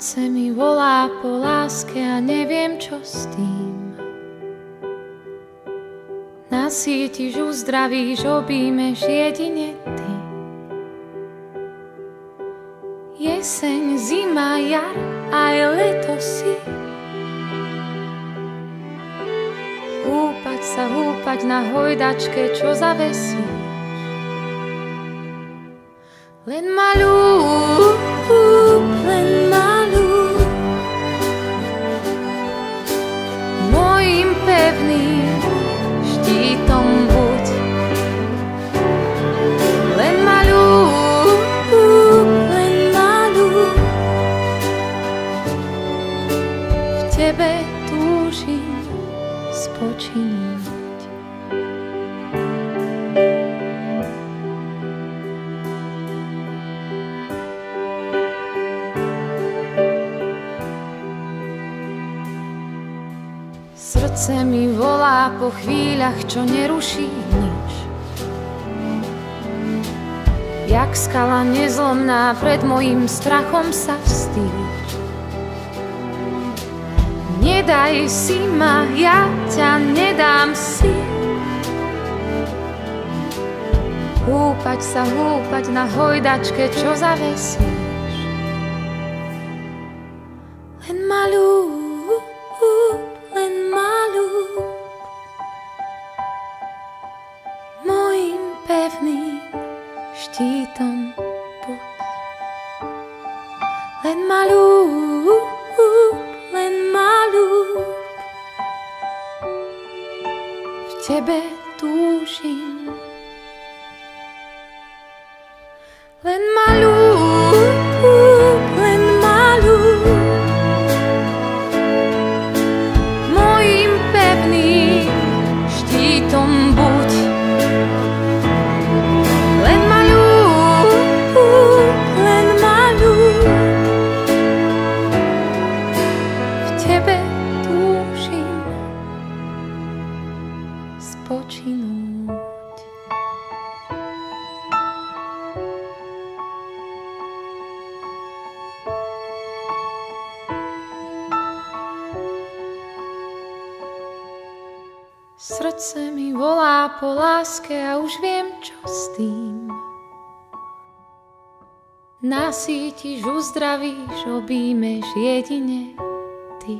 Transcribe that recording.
Srdce mi volá po láske a neviem, čo s tým. Nasítiš, uzdravíš, objímeš jedine ty. Jeseň, zima, jar, aj leto si. Húpať na hojdačke, čo zavesíš. Len ma ľúb, len ma ľúb. Mojím pevným štítom buď. Len ma ľúb, len ma ľúb. V tebe túžim spočinúť. Srdce mi volá po chvíľach, čo neruší nič. Jak skala nezlomná, pred mojím strachom sa vstýč. Nedaj si ma, ja ťa nedám si. Húpať na hojdačke, čo zavesíš. Len ma ľúb, len ma ľúb. Mojím pevným štítom buď. Len ma ľúb, len ma ľúb. V tebe túžim. Len ma ľúb, len ma ľúb. Mojím pevným štítom buď. Len ma ľúb, len ma ľúb. V tebe túžim spočinúť. Srdce mi volá po láske a už viem, čo s tým. Nasítiš, uzdravíš, objímeš jedine ty.